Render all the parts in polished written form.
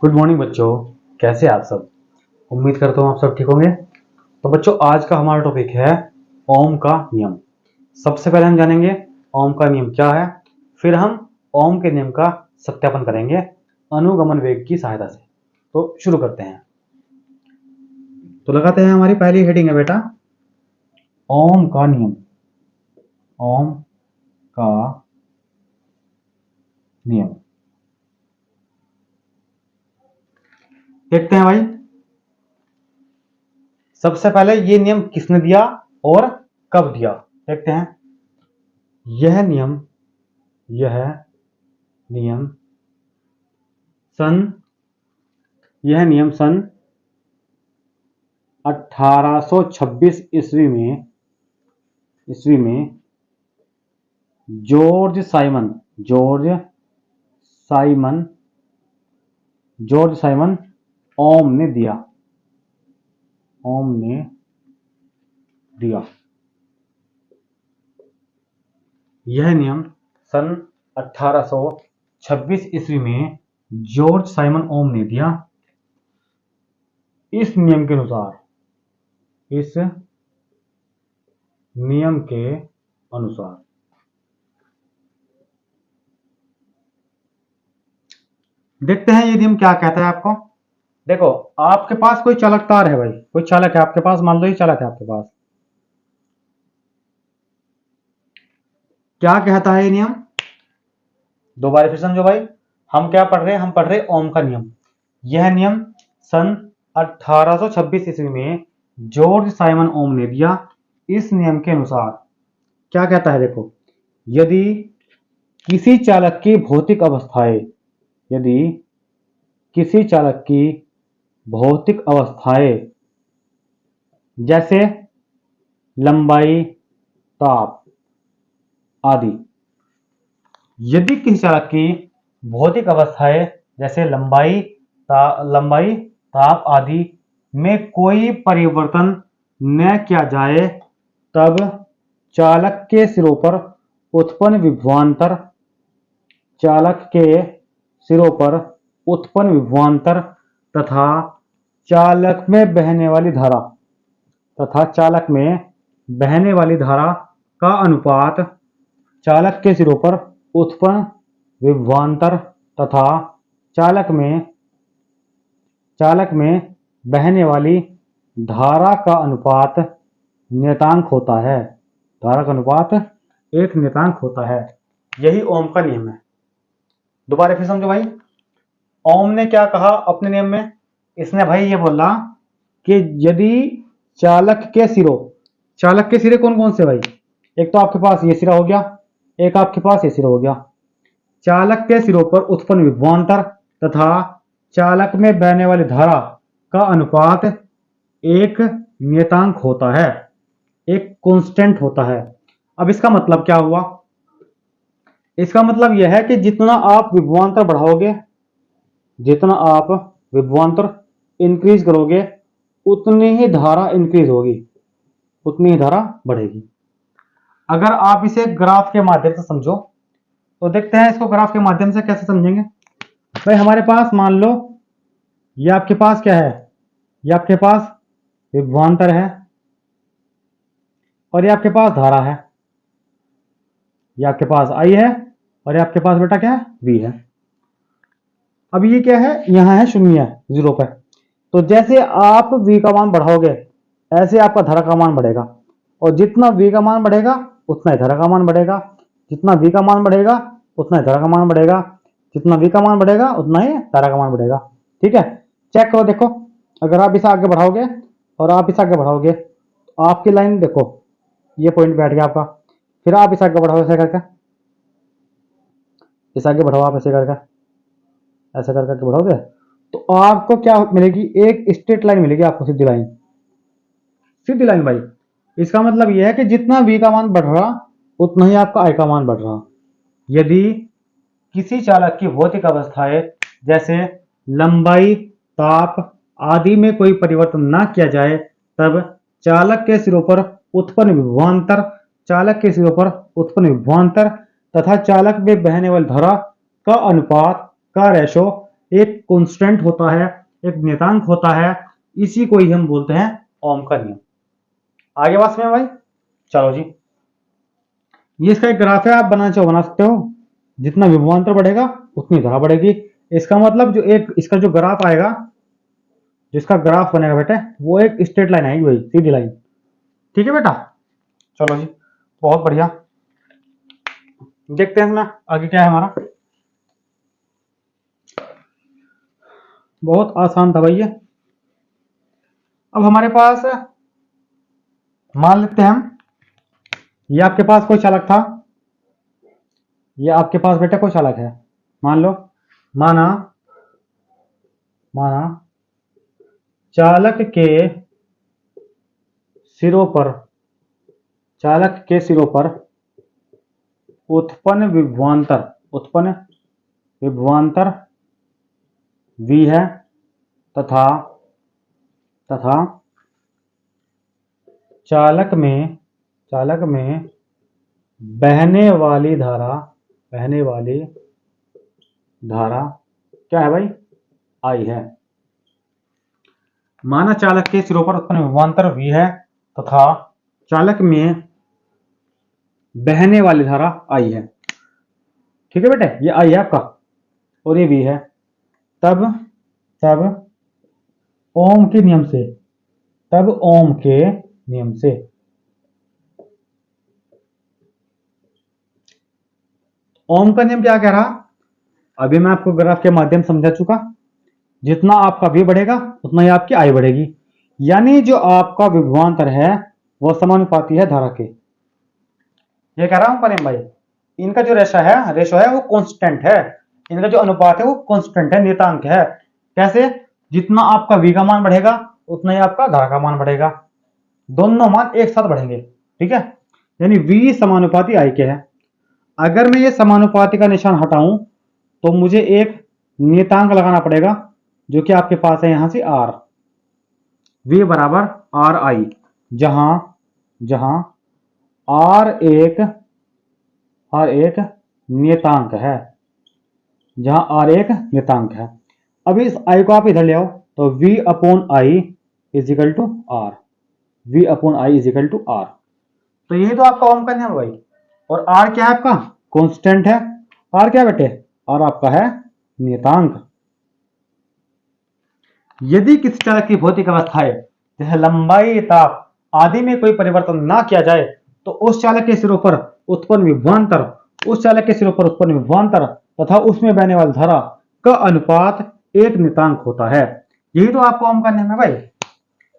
Good morning बच्चों। कैसे आप सब? उम्मीद करता हूँ आप सब ठीक होंगे। तो बच्चों, आज का हमारा टॉपिक है ओम का नियम। सबसे पहले हम जानेंगे ओम का नियम क्या है, फिर हम ओम के नियम का सत्यापन करेंगे अनुगमन वेग की सहायता से। तो शुरू करते हैं। तो लगाते हैं, हमारी पहली हेडिंग है बेटा ओम का नियम। ओम का नियम देखते हैं भाई। सबसे पहले ये नियम किसने दिया और कब दिया, देखते हैं। यह नियम सन यह नियम सन 1826 ईस्वी में जॉर्ज साइमन ओम ने दिया। यह नियम सन 1826 ईस्वी में जॉर्ज साइमन ओम ने दिया। इस नियम के अनुसार देखते हैं ये नियम क्या कहता है आपको। देखो, आपके पास कोई चालक तार है भाई, कोई चालक है आपके पास, मान लो ये चालक है आपके पास। क्या कहता है ये नियम? दोबारा फिर समझो भाई, हम क्या पढ़ रहे हैं? हम पढ़ रहे ओम का नियम। यह नियम सन 1826 ईस्वी में जॉर्ज साइमन ओम ने दिया। इस नियम के अनुसार क्या कहता है? देखो, यदि किसी चालक की भौतिक अवस्थाएं जैसे लंबाई, ताप आदि, यदि किसी चालक की भौतिक अवस्थाएं जैसे लंबाई, ताप आदि में कोई परिवर्तन न किया जाए, तब चालक के सिरों पर उत्पन्न विभवांतर तथा चालक में बहने वाली धारा का अनुपात चालक के सिरों पर उत्पन्न विभवांतर तथा चालक में बहने वाली धारा का अनुपात नियतांक होता है। धारा का अनुपात एक नियतांक होता है। यही ओम का नियम है। दोबारा फिर समझो भाई, ओम ने क्या कहा अपने नियम में? इसने भाई ये बोला कि यदि चालक के सिरे कौन कौन से भाई? एक तो आपके पास ये सिरा हो गया, एक आपके पास ये सिरा हो गया। चालक के सिरों पर उत्पन्न विभवांतर तथा चालक में बहने वाली धारा का अनुपात एक नियतांक होता है, एक कांस्टेंट होता है। अब इसका मतलब क्या हुआ? इसका मतलब यह है कि जितना आप विभवांतर इंक्रीज करोगे, उतनी ही धारा इंक्रीज होगी, उतनी ही धारा बढ़ेगी। अगर आप इसे ग्राफ के माध्यम से समझो तो देखते हैं इसको ग्राफ के माध्यम से कैसे समझेंगे। भाई हमारे पास मान लो ये आपके पास क्या है? ये आपके पास विभवांतर है और ये आपके पास धारा है। ये आपके पास I है और ये आपके पास बेटा क्या है? V है। अब ये क्या है? यहाँ है 0 0 पे। तो जैसे आप V का मान बढ़ाओगे, ऐसे आपका धारा का मान बढ़ेगा, और जितना V का मान बढ़ेगा उतना ही धारा का मान बढ़ेगा, जितना V का मान बढ़ेगा उतना ही धारा का मान बढ़ेगा, जितना V का मान बढ़ेगा उतना ही धारा का मान बढ़ेगा। ठीक है, चेक करो। देखो, अगर आप इसे आगे बढ़ाओगे और आप इसे आगे बढ़ाओगे तो आपकी लाइन देखो, ये पॉइंट बैठ गया आपका। फिर आप इसे आगे बढ़ाओ, ऐसे करके इसे आगे बढ़ाओ, आप ऐसे करके ऐसे करके बढ़ोगे तो आपको क्या मिलेगी? एक स्ट्रेट लाइन मिलेगी आपको, सीधी लाइन भाई। इसका मतलब यह है कि जितना V का मान बढ़ रहा उतना ही आपका I का मान बढ़ रहा। यदि किसी चालक की भौतिक अवस्थाएं जैसे लंबाई, ताप आदि में कोई परिवर्तन न किया जाए, तब चालक के सिरों पर उत्पन्न विभवांतर तथा चालक में बहने वाली धारा का अनुपात का रेशो एक कांस्टेंट होता है, एक नियतांक होता है, इसी को ही हम बोलते हैं ओम का नियम। आगे बात में भाई, चलो जी, ये इसका एक ग्राफ है, आप बनाना चाहो बना सकते हो। जितना विभवांतर बढ़ेगा उतनी धारा बढ़ेगी। इसका मतलब जो एक इसका जो ग्राफ आएगा, जिसका ग्राफ बनेगा बेटे, वो एक स्ट्रेट लाइन आएगी भाई, सीधी लाइन। ठीक है बेटा, चलो जी, बहुत बढ़िया। देखते हैं ना आगे क्या है हमारा। बहुत आसान था भाई ये। अब हमारे पास, मान लेते हैं हम, ये आपके पास कोई चालक था, ये आपके पास बेटा कोई चालक है। मान लो, माना माना चालक के सिरों पर, चालक के सिरों पर उत्पन्न विभवांतर V है, तथा चालक में बहने वाली धारा क्या है भाई, I है। माना चालक के सिरों पर उत्पन्न विभवांतर V है तथा चालक में बहने वाली धारा I है। ठीक है बेटे, ये I है आपका और ये V है। तब ओम के नियम से, ओम का नियम क्या कह रहा, अभी मैं आपको ग्राफ के माध्यम समझा चुका। जितना आपका V बढ़ेगा उतना ही आपकी I बढ़ेगी, यानी जो आपका विभवांतर है वो समानुपाती है धारा के। ये कह रहा हूं प्रेम भाई, इनका जो रेशो है वो कांस्टेंट है, इनका जो अनुपात है वो कांस्टेंट है, नियतांक है। कैसे, जितना आपका V का मान बढ़ेगा उतना ही आपका धारा का मान बढ़ेगा, दोनों मान एक साथ बढ़ेंगे। ठीक है, यानी V समानुपाती I के है। अगर मैं ये समानुपाती का निशान हटाऊं तो मुझे एक नियतांक लगाना पड़ेगा, जो कि आपके पास है यहां से R, V बराबर RI, जहां R एक नियतांक है, अब इस I को आप इधर ले आओ तो V upon I is equal to R, तो यही तो आपका ओम का नियम भाई। और R क्या है आपका, कांस्टेंट है। R क्या बेटे, R आपका है नियतांक। यदि किसी चालक की भौतिक अवस्थाएं जैसे लंबाई, ताप आदि में कोई परिवर्तन ना किया जाए तो उस चालक के सिरों पर उत्पन्न विभवांतर तथा उसमें बहने वाली धारा का अनुपात एक नियतांक होता है। यही तो आपको ओम का नियम है भाई।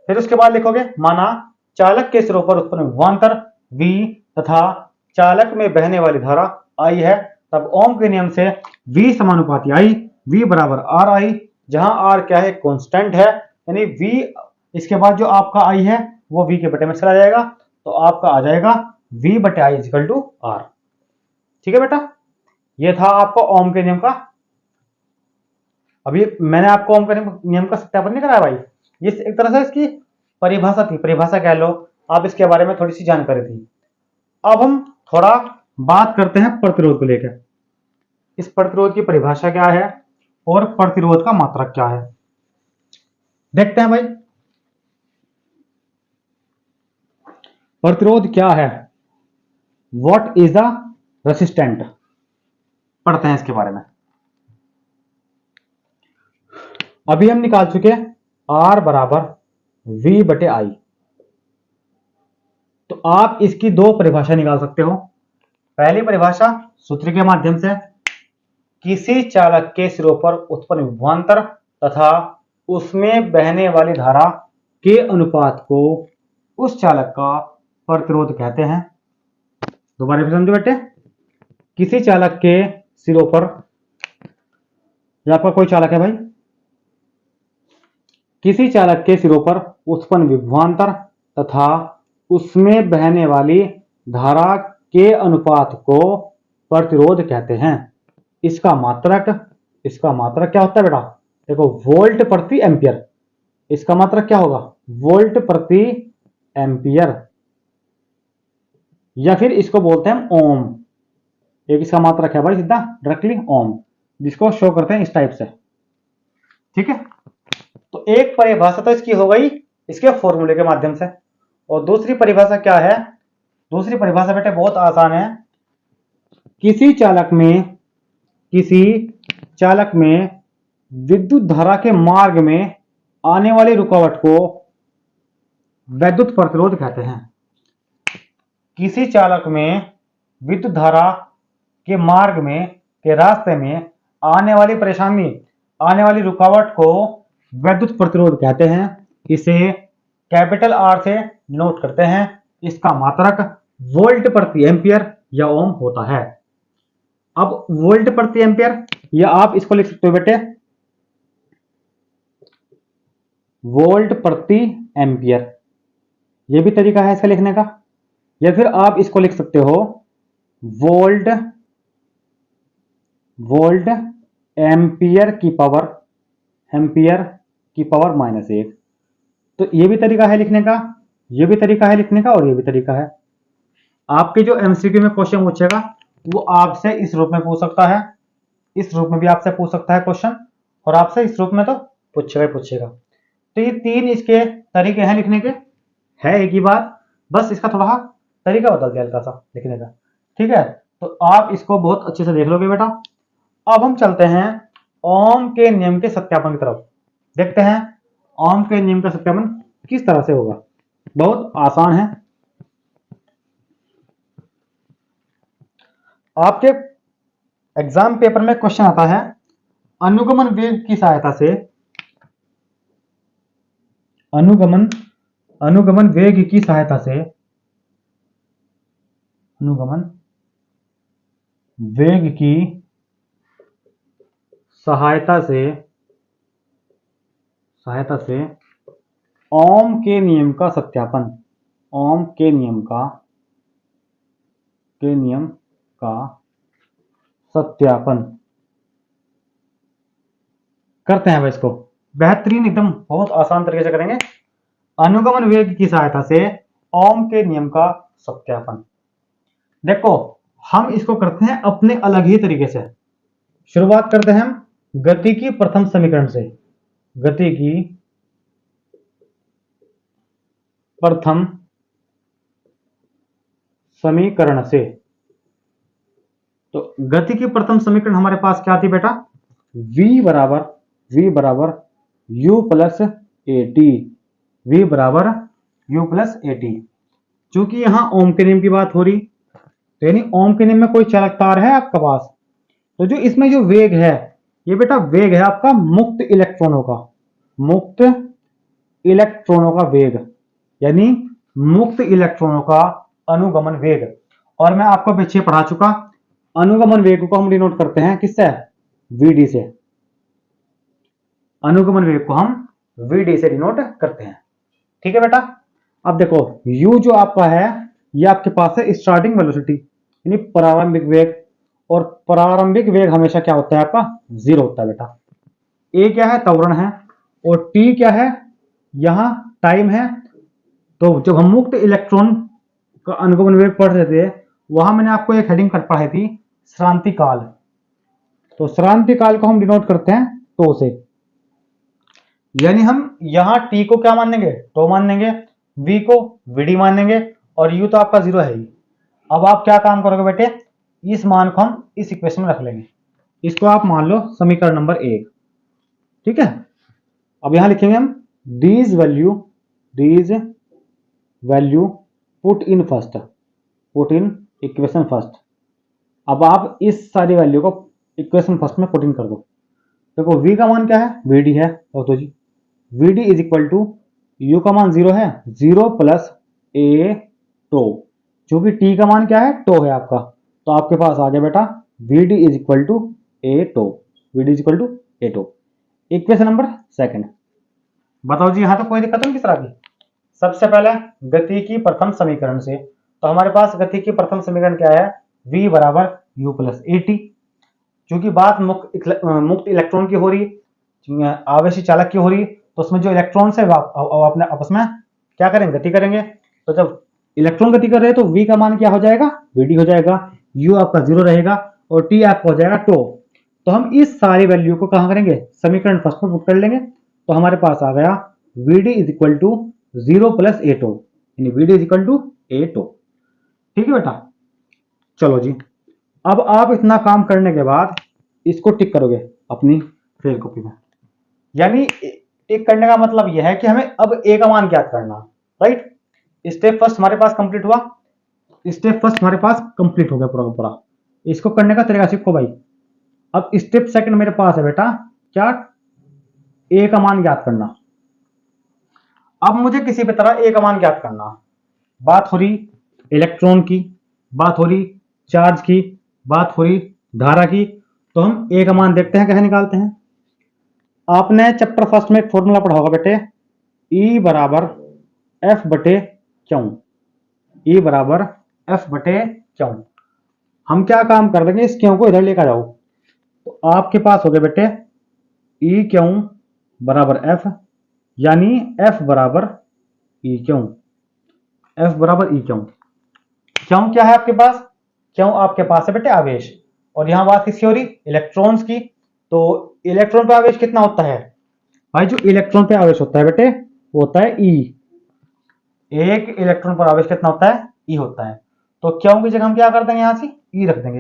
फिर उसके बाद लिखोगे, माना चालक के सिरों पर उत्पन्न विभवांतर V तथा चालक में बहने वाली धारा I है, तब ओम के नियम से V समानुपाती I, V बराबर RI, जहां R क्या है, कांस्टेंट है, यानी V, इसके बाद जो आपका I है वो V के बटे में चला जाएगा, तो आपका आ जाएगा V बटे I इजिकल टू R। ठीक है बेटा, ये था आपको ओम के नियम का। अभी मैंने आपको ओम के नियम का सत्यापन नहीं कराया भाई, ये एक तरह से इसकी परिभाषा थी, परिभाषा कह लो आप, इसके बारे में थोड़ी सी जानकारी थी। अब हम थोड़ा बात करते हैं प्रतिरोध को लेकर। इस प्रतिरोध की परिभाषा क्या है और प्रतिरोध का मात्रक क्या है, देखते हैं भाई। प्रतिरोध क्या है, व्हाट इज अ रेसिस्टेंट, पढ़ते हैं इसके बारे में। अभी हम निकाल चुके R बराबर V बटे I, तो आप इसकी दो परिभाषा निकाल सकते हो। पहली परिभाषा सूत्र के माध्यम से, किसी चालक के सिरों पर उत्पन्न विभवांतर तथा उसमें बहने वाली धारा के अनुपात को उस चालक का प्रतिरोध कहते हैं। दोबारा फिर समझो बेटे, किसी चालक के सिरों पर, यह आपका कोई चालक है भाई, किसी चालक के सिरों पर उत्पन्न विभवांतर तथा उसमें बहने वाली धारा के अनुपात को प्रतिरोध कहते हैं। इसका मात्रक क्या होता है बेटा, देखो, वोल्ट प्रति एम्पियर। इसका मात्रक क्या होगा, वोल्ट प्रति एम्पियर, या फिर इसको बोलते हैं ओम। एक इसका मात्रक है भाई सीधा डायरेक्टली ओम, जिसको शो करते हैं इस टाइप से। ठीक है, तो एक परिभाषा तो इसकी हो गई इसके फॉर्मूले के माध्यम से, और दूसरी परिभाषा क्या है? दूसरी परिभाषा बेटे बहुत आसान है। किसी चालक में विद्युत धारा के मार्ग में आने वाली रुकावट को वैद्युत प्रतिरोध कहते हैं। किसी चालक में विद्युत धारा के मार्ग में के रास्ते में आने वाली रुकावट को वैद्युत प्रतिरोध कहते हैं। इसे कैपिटल आर से नोट करते हैं। इसका मात्रक वोल्ट प्रति एम्पियर या ओम होता है। अब वोल्ट प्रति एम्पियर, या आप इसको लिख सकते हो बेटे वोल्ट प्रति एम्पियर, यह भी तरीका है इसका लिखने का, या फिर आप इसको लिख सकते हो वोल्ट एम्पियर की पावर -1। तो ये भी तरीका है लिखने का, ये भी तरीका है लिखने का, और ये भी तरीका है। आपके जो एमसीक्यू में क्वेश्चन पूछेगा वो आपसे इस रूप में पूछ सकता है, इस रूप में भी आपसे पूछ सकता है क्वेश्चन, और आपसे इस रूप में तो पूछेगा ही पूछेगा। तो ये तीन इसके तरीके हैं लिखने के, है एक ही बात, बस इसका थोड़ा तरीका बदल दिया हल्का सा लिखने का। ठीक है, तो आप इसको बहुत अच्छे से देख लोगे बेटा। अब हम चलते हैं ओम के नियम के सत्यापन की तरफ। देखते हैं ओम के नियम का सत्यापन किस तरह से होगा। बहुत आसान है। आपके एग्जाम पेपर में क्वेश्चन आता है अनुगमन वेग की सहायता से अनुगमन वेग की सहायता से अनुगमन वेग की सहायता से ओम के नियम का सत्यापन, ओम के नियम का सत्यापन करते हैं भाई। इसको बेहतरीन एकदम बहुत आसान तरीके से करेंगे। अनुगमन वेग की सहायता से ओम के नियम का सत्यापन। देखो हम इसको करते हैं अपने अलग ही तरीके से। शुरुआत करते हैं हम गति की प्रथम समीकरण से। गति की प्रथम समीकरण से। तो गति की प्रथम समीकरण हमारे पास क्या थी बेटा? v बराबर u प्लस at, v बराबर u प्लस at। चूंकि यहां ओम के नियम की बात हो रही, तो यानी ओम के नियम में कोई चालक तार है आपके पास, तो जो इसमें जो वेग है ये बेटा वेग है आपका मुक्त इलेक्ट्रॉनों का वेग, यानी मुक्त इलेक्ट्रॉनों का अनुगमन वेग। और मैं आपको पीछे पढ़ा चुका, अनुगमन वेग को हम डिनोट करते हैं किससे? vd से। अनुगमन वेग को हम vd से डिनोट करते हैं। ठीक है बेटा। अब देखो u जो आपका है ये आपके पास है स्टार्टिंग वेलोसिटी यानी प्रारंभिक वेग, और प्रारंभिक वेग हमेशा क्या होता है आपका? 0 होता है बेटा। a क्या है? त्वरण है। और t क्या है? यहां टाइम है। तो जब हम मुक्त इलेक्ट्रॉन का अनुगमन वेग पढ़ रहे थे वहां मैंने आपको एक हेडिंग पढ़ाई थी श्रांति काल। तो श्रांति काल को हम डिनोट करते हैं तो से, यानी हम यहां t को क्या मानेंगे? तो मानेंगे, v को vd मानेंगे, और u तो आपका 0 है ही। अब आप क्या काम करोगे बेटे? इस मान को हम इस इक्वेशन में रख लेंगे। इसको आप मान लो समीकरण नंबर 1। ठीक है। अब यहां लिखेंगे हम these value put in equation first. अब आप इस सारी वैल्यू को इक्वेशन फर्स्ट में पुट इन कर दो। देखो v का मान क्या है? vd है। तो जी vd is equal to u का मान 0 है, 0 प्लस a टो, क्योंकि t का मान क्या है? टो है आपका। तो आपके पास आ गया बेटा vd is equal to a टो, vd is equal to a टो। Equation number 2। बताओ जी, यहां तो कोई दिक्कत नहीं किस तरह की? सबसे पहले गति की प्रथम समीकरण से, तो हमारे पास गति की प्रथम समीकरण क्या है? v बराबर u प्लस at। क्योंकि बात मुक्त इलेक्ट्रॉन की हो रही, आवेशी चालक की हो रही, तो उसमें जो इलेक्ट्रॉन है अपने आपस में क्या करेंगे? गति करेंगे। तो जब इलेक्ट्रॉन गति कर रहे हैं तो v का मान क्या हो जाएगा? vd हो जाएगा, u आपका 0 रहेगा, और t आपका हो जाएगा टो। तो हम इस सारी वैल्यू को कहाँ करेंगे, समीकरण फर्स्ट में पुट कर लेंगे। तो हमारे पास आ गया V D is equal to 0 plus A tau, यानी V D is equal to A tau. ठीक है बेटा, चलो जी, अब आप इतना काम करने के बाद इसको टिक करोगे अपनी फेल कॉपी में। यानी टिक करने का मतलब यह है कि हमें अब ए का मान ज्ञात करना, राइट। स्टेप फर्स्ट हमारे पास कंप्लीट हुआ, स्टेप फर्स्ट हमारे पास कंप्लीट हो गया पूरा का पूरा। इसको करने का तरीका सीखो भाई। अब स्टेप सेकंड मेरे पास है बेटा, क्या, ए का मान ज्ञात करना। अब मुझे किसी भी तरह ए का मान ज्ञात करना। बात हो रही इलेक्ट्रॉन की, बात हो रही चार्ज की, बात हो रही धारा की। तो हम ए का मान देखते हैं कैसे निकालते हैं। आपने चैप्टर फर्स्ट में एक फॉर्मूला पढ़ा होगा बेटे, ई बराबर एफ बटे क्यू, ई बराबर एफ बटे क्यू। हम क्या काम कर देंगे, इस क्यू को इधर लेकर जाओ। तो आपके पास हो गए बेटे ई क्यू बराबर एफ, यानी एफ बराबर ई क्यू, एफ बराबर ई क्यू। क्यू क्या है आपके पास, क्यू आपके पास है बेटे आवेश, और यहां बात किसकी हो रही, इलेक्ट्रॉन्स की। तो इलेक्ट्रॉन पे आवेश कितना होता है भाई, जो इलेक्ट्रॉन पे आवेश होता है बेटे वो होता है ई। एक इलेक्ट्रॉन पर आवेश कितना होता है, ई होता है। तो क्यू की जगह हम क्या कर देंगे, यहां से ई रख देंगे।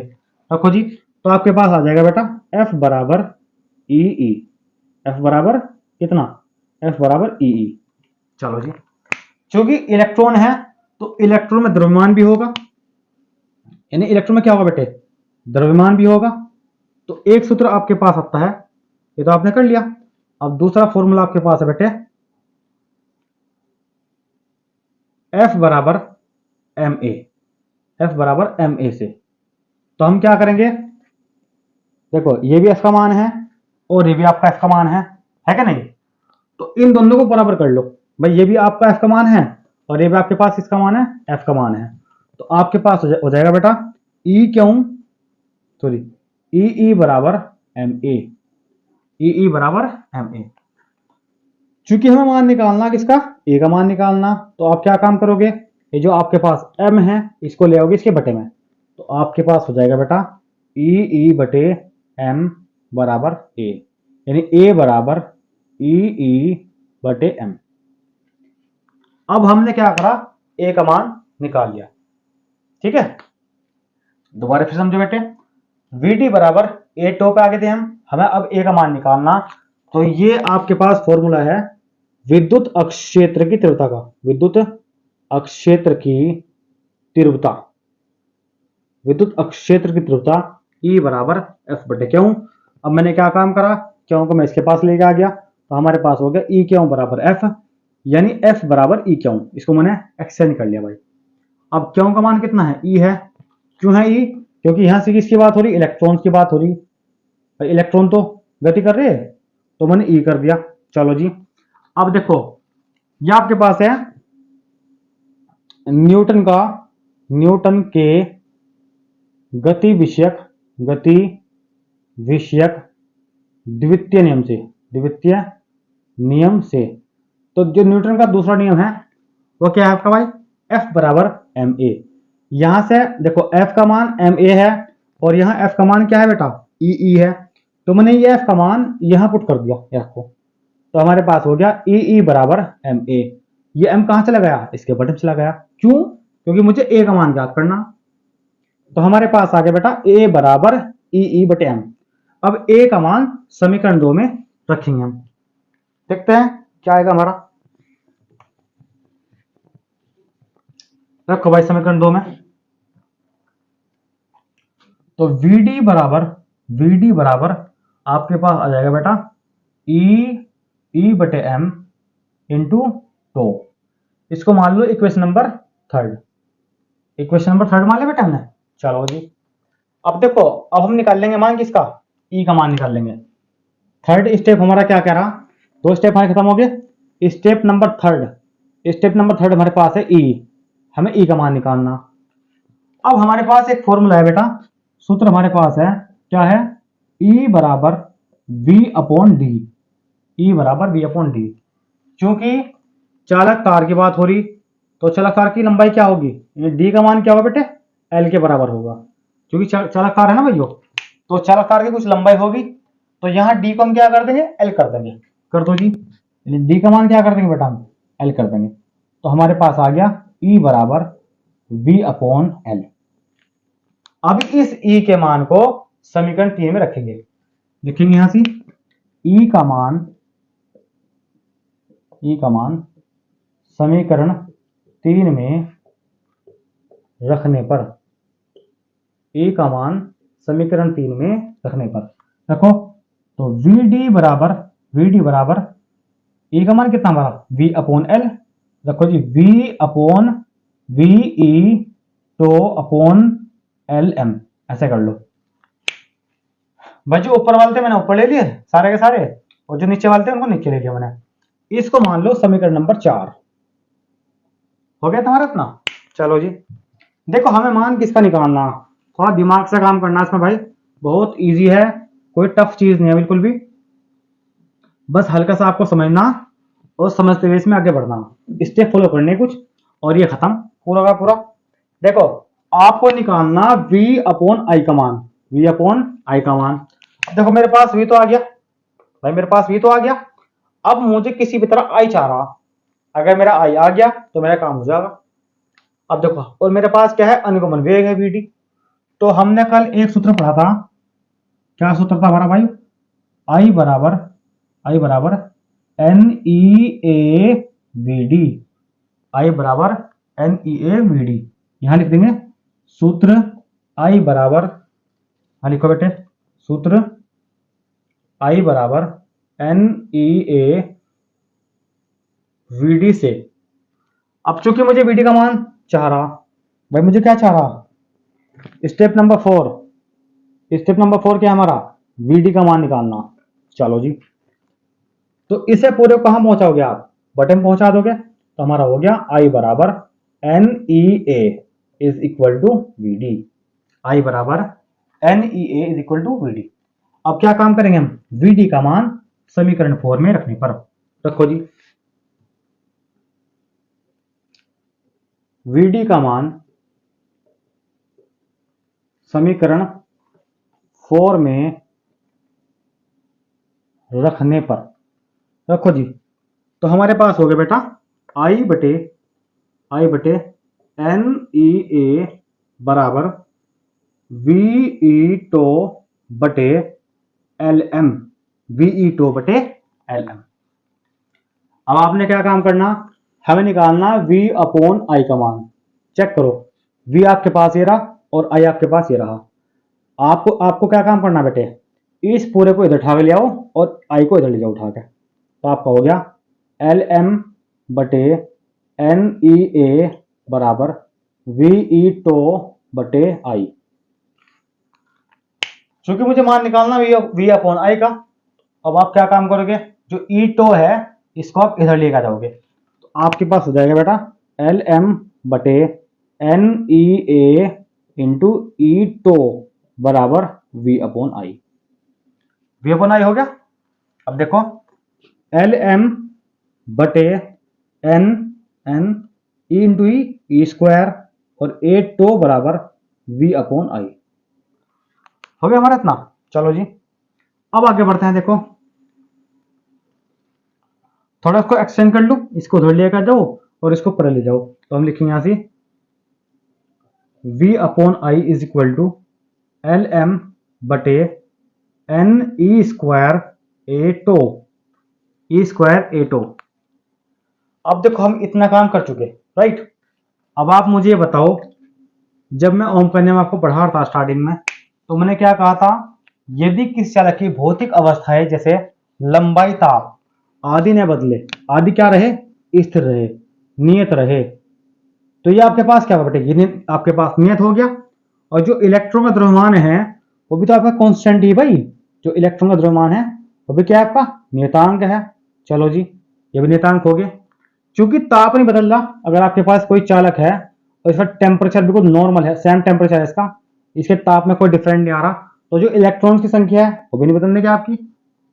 रखो जी, तो आपके पास आ जाएगा बेटा एफ बराबर ई ई, एफ बराबर कितना, एफ बराबर ई ई। चलो जी, क्योंकि इलेक्ट्रॉन है तो इलेक्ट्रॉन में द्रव्यमान भी होगा, यानी इलेक्ट्रॉन में क्या होगा बेटे, द्रव्यमान भी होगा। तो एक सूत्र आपके पास आता है, ये तो आपने कर लिया। अब दूसरा फॉर्मूला आपके पास है बेटे एफ बराबर एम ए, एफ बराबर एम ए से। तो हम क्या करेंगे, देखो ये भी एफ का मान है और ये भी आपका एफ का मान है क्या नहीं। तो इन दोनों को बराबर कर लो भाई, ये भी आपका एफ का मान है और ये भी आपके पास इसका मान है, एफ का मान है। तो आपके पास हो जाएगा बेटा ई क्यू, सॉरी ई ई बराबर एम ए, ई ई बराबर एम ए। चूंकि हमें मान निकालना किसका, ए का मान निकालना। तो आप क्या काम करोगे, ये जो आपके पास एम है इसको ले आओगे इसके बटे में। तो आपके पास हो जाएगा बेटा ई ई बटे एम बराबर ए, यानी ए बराबर ई ई बटे एम। अब हमने क्या करा, ए का मान निकाल लिया। ठीक है, दोबारा फिर समझो बेटे, वी डी बराबर ए टो पे आ गए थे हम, हमें अब ए का मान निकालना। तो ये आपके पास फॉर्मूला है विद्युत अक्षेत्र की तीव्रता का, विद्युत अक्षेत्र की तीव्रता, विद्युत अक्षेत्र की तीव्रता ई बराबर एफ बटे क्यू। अब मैंने क्या काम करा, क्यू को मैं इसके पास लेके आ गया। तो हमारे पास हो गया ई क्यू बराबर एफ, यानी एफ बराबर ई क्यू। इसको मैंने एक्सचेंज कर लिया भाई। अब क्यू का मान कितना है, ई है। क्यों है ई, क्योंकि यहां से किसकी बात हो रही, इलेक्ट्रॉन की बात हो रही। भाई इलेक्ट्रॉन तो गति कर रहे हैं तो मैंने ई कर दिया। चलो जी, अब देखो ये आपके पास है न्यूटन के गति विषयक द्वितीय नियम से। तो जो न्यूटन का दूसरा नियम है वो क्या है आपका भाई, एफ बराबर एम ए। यहां से देखो एफ का मान एम ए है और यहां एफ का मान क्या है बेटा, ई ई है। तो मैंने ये एफ का मान यहां पुट कर दिया एफ को। तो हमारे पास हो गया ई ई बराबर एम ए। ये एम कहां चला गया, इसके बटन चला गया। क्यों, क्योंकि मुझे ए का मान ज्ञात करना। तो हमारे पास आ गया बेटा ए बराबर ई ई बटे एम। अब ए का मान समीकरण 2 में रखेंगे हम, देखते हैं क्या आएगा हमारा। रखो भाई समीकरण 2 में। तो वी डी बराबर आपके पास आ जाएगा बेटा ई बटे एम इंटू टो। इसको मान लो equation number third, equation number third मान लिया बेटा हमने। चलो जी, अब देखो अब हम निकाल लेंगे मान किसका, ई का मान निकाल लेंगे। थर्ड स्टेप हमारा क्या कह रहा, 2 स्टेप हमारे खत्म हो गए। स्टेप नंबर थर्ड हमारे पास है ई, हमें ई का मान निकालना। अब हमारे पास एक फॉर्मूला है बेटा, सूत्र हमारे पास है, क्या है, ई बराबर वी अपॉन डी, ई बराबर वी अपॉन डी। क्योंकि चालक तार की बात हो रही तो चालक तार की लंबाई क्या होगी, डी का मान क्या होगा बेटे, एल के बराबर होगा, क्योंकि चालक तार है ना भैया। तो चालक तार की कुछ लंबाई होगी, तो यहाँ डी को हम क्या कर देंगे, एल कर देंगे। कर दो जी, डी का मान क्या कर देंगे बेटा, हम एल कर देंगे। तो हमारे पास आ गया ई बराबर वी अपॉन एल। अब इस ई के मान को समीकरण 3 में रखेंगे। लिखेंगे यहां से ई का मान समीकरण 3 में रखने पर, ई का मान समीकरण 3 में रखने पर रखो। तो वी डी बराबर ई का मान कितना हमारा वी अपॉन एल। रखो जी, V upon V E tau upon L M, ऐसे कर लो भाई। जो ऊपर वाले थे मैंने ऊपर ले लिए सारे के सारे, और जो नीचे वाले थे उनको नीचे ले लिया मैंने। इसको मान लो समीकरण नंबर 4 हो गया तुम्हारा इतना। चलो जी, देखो हमें मान किसका निकालना, थोड़ा दिमाग से काम करना इसमें भाई, बहुत इजी है, कोई टफ चीज नहीं है बिल्कुल भी। बस हल्का सा आपको समझना और समझते हुए इसमें आगे बढ़ना, स्टेप फॉलो करने कुछ, और ये खत्म पूरा का पूरा। देखो आपको निकालना v अपॉन आई का मान, v अपॉन आई का मान। देखो मेरे पास v तो आ गया भाई, मेरे पास v तो आ गया। अब मुझे किसी भी तरह i चाह रहा, अगर मेरा i आ गया तो मेरा काम हो जाएगा। अब देखो, और मेरे पास क्या है, अनुगमन वेग है vd। तो हमने कल एक सूत्र पढ़ा था, क्या सूत्र था हमारा भाई, i बराबर N E A V D, I बराबर N E A V D. यहां लिख देंगे सूत्र आई बराबर, यहां लिखो बेटे सूत्र आई बराबर N E A V D से। अब चूंकि मुझे वी डी का मान चाह रहा भाई, मुझे क्या चाह रहा, स्टेप नंबर 4 क्या हमारा, वी डी का मान निकालना। चलो जी, तो इसे पूरे को कहां पहुंचाओगे आप, बटन पहुंचा दोगे। तो हमारा हो गया आई बराबर N E A is equal to V D, I बराबर N E A is equal to V D. अब क्या काम करेंगे हम, वी डी का मान समीकरण 4 में रखने पर। रखो जी, वी डी का मान समीकरण 4 में रखने पर रखो जी। तो हमारे पास हो गया बेटा आई बटे एन ई ए बराबर वी ई टो बटे एल एम, वी ई टो बटे एल एम। अब आपने क्या काम करना, हमें निकालना v अपॉन आई का मान। चेक करो, v आपके पास ये रहा और i आपके पास ये रहा। आपको क्या काम करना बेटे, इस पूरे को इधर उठा के ले आओ और i को इधर ले जाओ उठा के। तो आपका हो गया एल एम बटे एन ई ए बराबर वी ई टो बटे आई। चूंकि मुझे मान निकालना v अपॉन आई का, अब आप क्या काम करोगे, जो ई टो है इसको आप इधर लेकर जाओगे। तो आपके पास हो जाएगा बेटा एल एम बटे N E A into E tau बराबर V upon I. V upon I हो गया। अब देखो एल एम बटे N N E into E square और ए टो बराबर वी अपॉन आई। हो गया हमारा इतना। चलो जी, अब आगे बढ़ते हैं। देखो थोड़ा इसको एक्सटेंड कर लो, इसको उधर लेकर जाओ और इसको पर ले जाओ। तो हम लिखेंगे यहां से v upon I is equal to L M बटे N E square A tau, E square A tau. अब देखो हम इतना काम कर चुके, राइट। अब आप मुझे बताओ, जब मैं ओम करने में आपको पढ़ा रहा था स्टार्टिंग में, तो मैंने क्या कहा था, यदि किसी चालक की भौतिक अवस्थाएं जैसे लंबाई, ताप आदि न बदले, आदि क्या रहे, स्थिर रहे, नियत रहे, तो ये आपके पास क्या बेटे, ये आपके पास नियत हो गया। और जो इलेक्ट्रॉन का द्रव्यमान है वो भी तो आपका कांस्टेंट ही भाई, जो इलेक्ट्रॉन का द्रव्यमान है वो भी क्या है आपका नियतांक है। चलो जी, ये भी नियतांक हो गए। चूंकि ताप नहीं बदल रहा, अगर आपके पास कोई चालक है और इसका टेम्परेचर बिल्कुल नॉर्मल है, सेम टेम्परेचर है इसका, इसके ताप में कोई डिफरेंट नहीं आ रहा, तो जो इलेक्ट्रॉन की संख्या है वो भी नहीं बदलने की आपकी,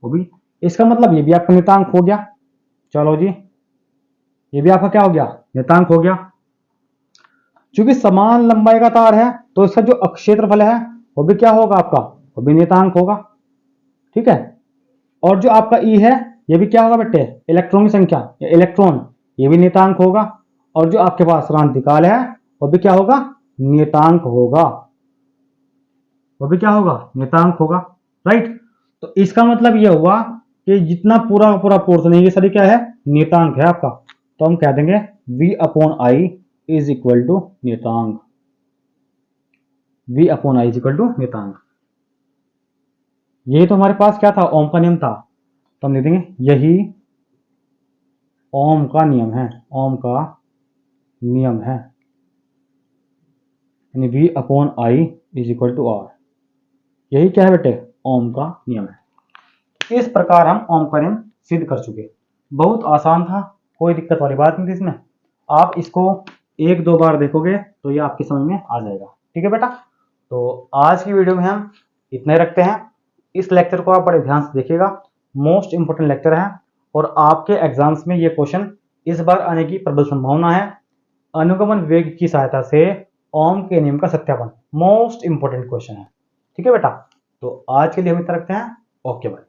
वो भी, इसका मतलब ये भी आपका नियतांक हो गया। चलो जी, ये भी आपका क्या हो गया, नियतांक हो गया। चूंकि समान लंबाई का तार है तो इसका जो क्षेत्रफल है वो भी क्या होगा आपका, वो भी नियतांक होगा। ठीक है, और जो आपका ई है ये भी क्या होगा बेटे, इलेक्ट्रॉन की संख्या या इलेक्ट्रॉन, ये भी नियतांक होगा। और जो आपके पास क्रांतिकाल है वो भी क्या होगा, नियतांक होगा, वो भी क्या होगा, नियतांक होगा। राइट, तो इसका मतलब ये हुआ कि जितना पूरा पूरा पोर्शन है ये सभी क्या है, नियतांक है आपका। तो हम कह देंगे V upon I is equal to नियतांक, V upon I is equal to नियतांक। यही तो हमारे पास क्या था, ओम का नियम था। तो हम लिख देंगे यही ओम का नियम है, ओम का नियम है, यानी V upon I is equal to R. यही क्या है बेटे, ओम का नियम है। इस प्रकार हम ओम का नियम सिद्ध कर चुके। बहुत आसान था, कोई दिक्कत वाली बात नहीं थी इसमें। आप इसको एक दो बार देखोगे तो ये आपकी समझ में आ जाएगा। ठीक है बेटा, तो आज की वीडियो में हम इतने रखते हैं। इस लेक्चर को आप बड़े ध्यान से देखिएगा, मोस्ट इंपोर्टेंट लेक्चर है और आपके एग्जाम्स में ये क्वेश्चन इस बार आने की प्रबल संभावना है। अनुगमन वेग की सहायता से ओम के नियम का सत्यापन मोस्ट इंपोर्टेंट क्वेश्चन है। ठीक है बेटा, तो आज के लिए हम इतना रखते हैं। Okay bye.